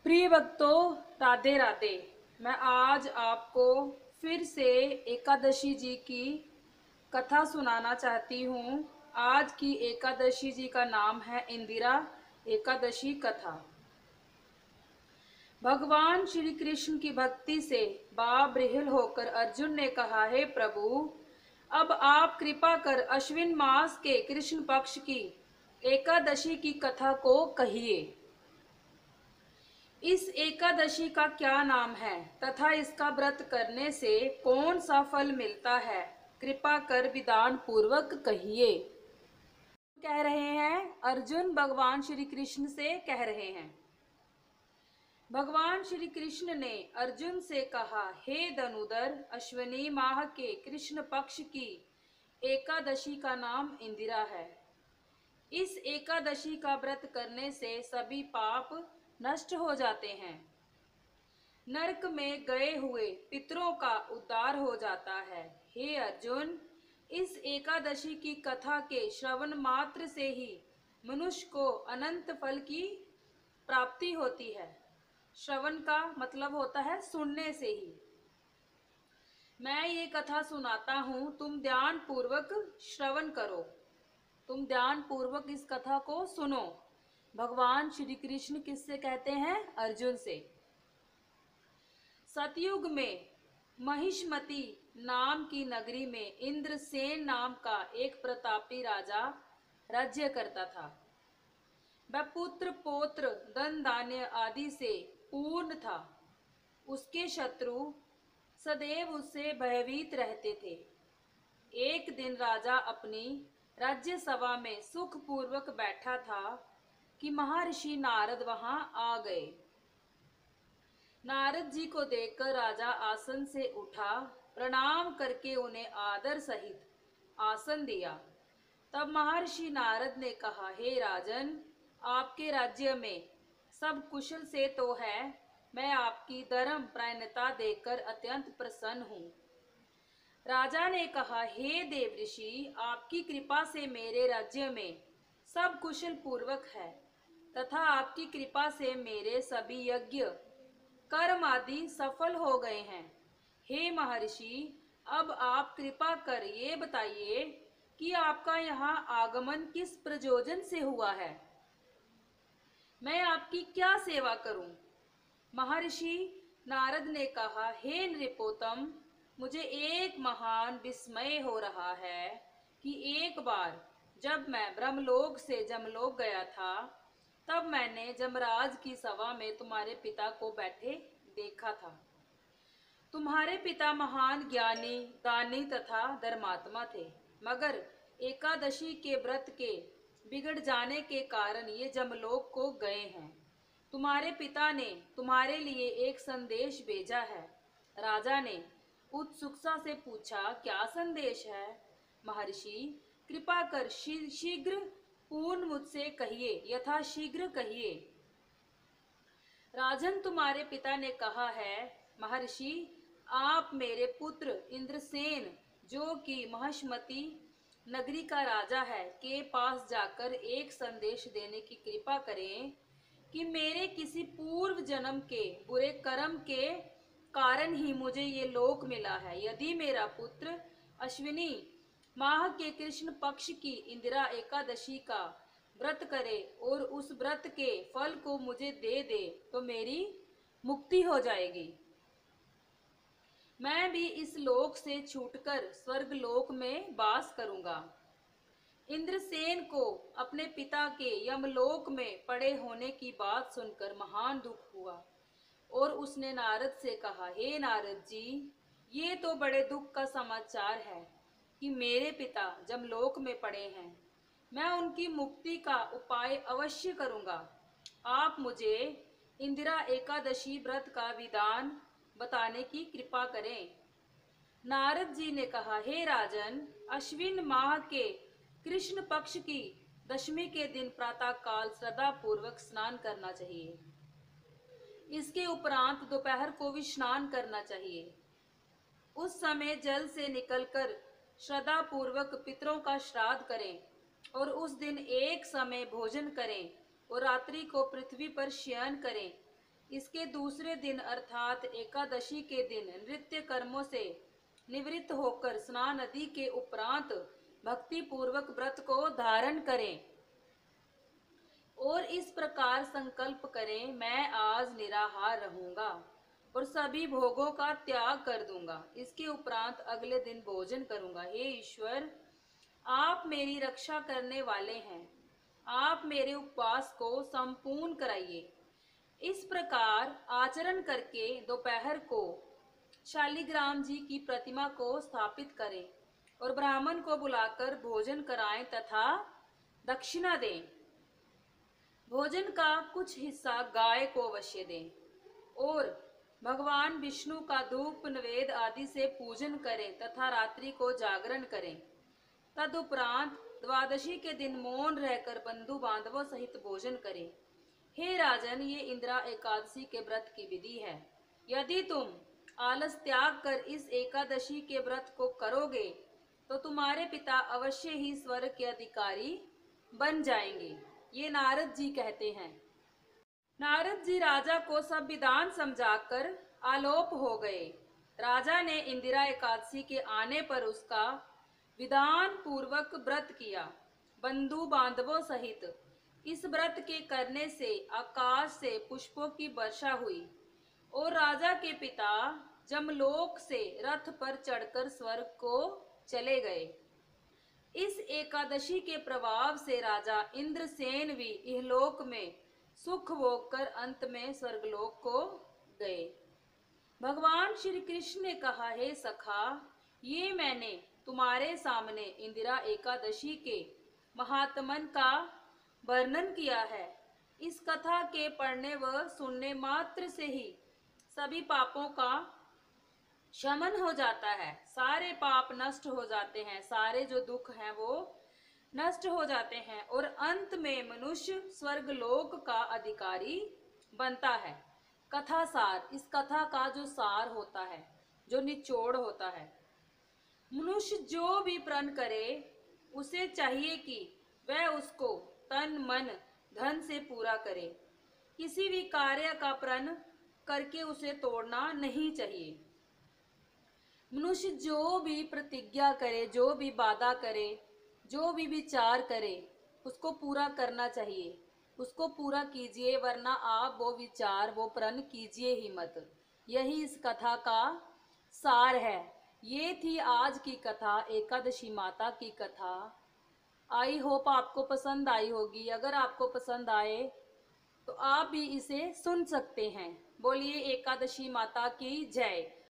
प्रिय भक्तों, राधे राधे। मैं आज आपको फिर से एकादशी जी की कथा सुनाना चाहती हूँ। आज की एकादशी जी का नाम है इंदिरा एकादशी कथा। भगवान श्री कृष्ण की भक्ति से बाबरिहिल होकर अर्जुन ने कहा, हे प्रभु, अब आप कृपा कर अश्विन मास के कृष्ण पक्ष की एकादशी की कथा को कहिए। इस एकादशी का क्या नाम है तथा इसका व्रत करने से कौन सा फल मिलता है, कृपा कर विधान पूर्वक कहिए। कह रहे हैं, अर्जुन भगवान श्री कृष्ण से कह रहे हैं। भगवान श्री कृष्ण ने अर्जुन से कहा, हे धनुधर, अश्विनी माह के कृष्ण पक्ष की एकादशी का नाम इंदिरा है। इस एकादशी का व्रत करने से सभी पाप नष्ट हो जाते हैं। नरक में गए हुए पितरों का उद्धार हो जाता है। हे अर्जुन, इस एकादशी की कथा के श्रवण मात्र से ही मनुष्य को अनंत फल की प्राप्ति होती है। श्रवण का मतलब होता है सुनने से ही। मैं ये कथा सुनाता हूँ, तुम ध्यान पूर्वक श्रवण करो। तुम ध्यान पूर्वक इस कथा को सुनो। भगवान श्री कृष्ण किससे कहते हैं? अर्जुन से। सतयुग में महिष्मति नाम की नगरी में इंद्रसेन नाम का एक प्रतापी राजा राज्य करता था। वह पुत्र पौत्र धन धान्य आदि से पूर्ण था। उसके शत्रु सदैव उससे भयभीत रहते थे। एक दिन राजा अपनी राज्य सभा में सुखपूर्वक बैठा था कि महर्षि नारद वहां आ गए। नारद जी को देखकर राजा आसन से उठा, प्रणाम करके उन्हें आदर सहित आसन दिया। तब महर्षि नारद ने कहा, हे राजन, आपके राज्य में सब कुशल से तो है। मैं आपकी धर्म परायणता देखकर अत्यंत प्रसन्न हूँ। राजा ने कहा, हे देवऋषि, आपकी कृपा से मेरे राज्य में सब कुशल पूर्वक है तथा आपकी कृपा से मेरे सभी यज्ञ कर्म आदि सफल हो गए हैं। हे महर्षि, अब आप कृपा कर ये बताइए कि आपका यहाँ आगमन किस प्रयोजन से हुआ है। मैं आपकी क्या सेवा करूं? महर्षि नारद ने कहा, हे नृपोतम, मुझे एक महान विस्मय हो रहा है कि एक बार जब मैं ब्रह्मलोक से जमलोक गया था, तब मैंने जमराज की सभा में तुम्हारे पिता को बैठे देखा था। तुम्हारे पिता महान ज्ञानी, दानी तथा धर्मात्मा थे, मगर एकादशी के व्रत के बिगड़ जाने के कारण ये जमलोक को गए हैं। तुम्हारे पिता ने तुम्हारे लिए एक संदेश भेजा है। राजा ने उत्सुकता से पूछा, क्या संदेश है? महर्षि, कृपा कर शीघ्र पूर्ण मुझसे कहिए, यथाशीघ्र कहिए। राजन, तुम्हारे पिता ने कहा है, महर्षि, आप मेरे पुत्र इंद्रसेन, जो कि महिष्मति नगरी का राजा है, के पास जाकर एक संदेश देने की कृपा करें कि मेरे किसी पूर्व जन्म के बुरे कर्म के कारण ही मुझे ये लोक मिला है। यदि मेरा पुत्र अश्विनी माह के कृष्ण पक्ष की इंदिरा एकादशी का व्रत करे और उस व्रत के फल को मुझे दे दे तो मेरी मुक्ति हो जाएगी। मैं भी इस लोक से छूटकर स्वर्ग लोक में वास करूंगा। इंद्रसेन को अपने पिता के यमलोक में पड़े होने की बात सुनकर महान दुख हुआ और उसने नारद से कहा, हे नारद जी, ये तो बड़े दुख का समाचार है कि मेरे पिता जमलोक में पड़े हैं। मैं उनकी मुक्ति का उपाय अवश्य करूंगा। आप मुझे इंदिरा एकादशी व्रत का विधान बताने की कृपा करें। नारद जी ने कहा, हे राजन, अश्विन माह के कृष्ण पक्ष की दशमी के दिन प्रातः काल श्रद्धा पूर्वक स्नान करना चाहिए। इसके उपरांत दोपहर को भी स्नान करना चाहिए। उस समय जल से निकलकर श्रद्धा पूर्वक पितरों का श्राद्ध करें और उस दिन एक समय भोजन करें और रात्रि को पृथ्वी पर शयन करें। इसके दूसरे दिन अर्थात एकादशी के दिन नृत्य कर्मों से निवृत्त होकर स्नान आदि के उपरांत भक्ति पूर्वक व्रत को धारण करें और इस प्रकार संकल्प करें, मैं आज निराहार रहूंगा और सभी भोगों का त्याग कर दूंगा। इसके उपरांत अगले दिन भोजन करूंगा। हे ईश्वर, आप मेरी रक्षा करने वाले हैं, आप मेरे उपवास को संपूर्ण कराइए। इस प्रकार आचरण करके दोपहर को शालिग्राम जी की प्रतिमा को स्थापित करें और ब्राह्मण को बुलाकर भोजन कराएं तथा दक्षिणा दें। भोजन का कुछ हिस्सा गाय को अवश्य दें और भगवान विष्णु का धूप नैवेद्य आदि से पूजन करें तथा रात्रि को जागरण करें। तदुपरांत द्वादशी के दिन मौन रहकर बंधु बांधवों सहित भोजन करें। हे राजन, ये इंदिरा एकादशी के व्रत की विधि है। यदि तुम आलस त्याग कर इस एकादशी के व्रत को करोगे तो तुम्हारे पिता अवश्य ही स्वर्ग के अधिकारी बन जाएंगे। ये नारद जी कहते हैं। नारद जी राजा को सब विधान समझाकर आलोप हो गए। राजा ने इंदिरा एकादशी के आने पर उसका विधान पूर्वक व्रत किया। बंधु बांधवों सहित इस व्रत के करने से आकाश से पुष्पों की वर्षा हुई और राजा के पिता जमलोक से रथ पर चढ़कर स्वर्ग को चले गए। इस एकादशी के प्रभाव से राजा इंद्रसेन भी इहलोक में सुख भोग कर अंत में स्वर्गलोक को गए। भगवान श्री कृष्ण ने कहा, हे सखा, ये मैंने तुम्हारे सामने इंदिरा एकादशी के महात्मन का वर्णन किया है। इस कथा के पढ़ने व सुनने मात्र से ही सभी पापों का शमन हो जाता है, सारे पाप नष्ट हो जाते हैं, सारे जो दुख हैं वो नष्ट हो जाते हैं और अंत में मनुष्य स्वर्गलोक का अधिकारी बनता है। कथा सार, इस कथा का जो सार होता है, जो निचोड़ होता है, मनुष्य जो भी प्रण करे उसे चाहिए कि वह उसको तन मन धन से पूरा करे। किसी भी कार्य का प्रण करके उसे तोड़ना नहीं चाहिए। मनुष्य जो भी प्रतिज्ञा करे, जो भी वादा करे, जो भी विचार करे, उसको पूरा करना चाहिए। उसको पूरा कीजिए, वरना आप वो विचार, वो प्रण कीजिए ही मत। यही इस कथा का सार है। ये थी आज की कथा, एकादशी माता की कथा। आई होप आपको पसंद आई होगी। अगर आपको पसंद आए तो आप भी इसे सुन सकते हैं। बोलिए एकादशी माता की जय।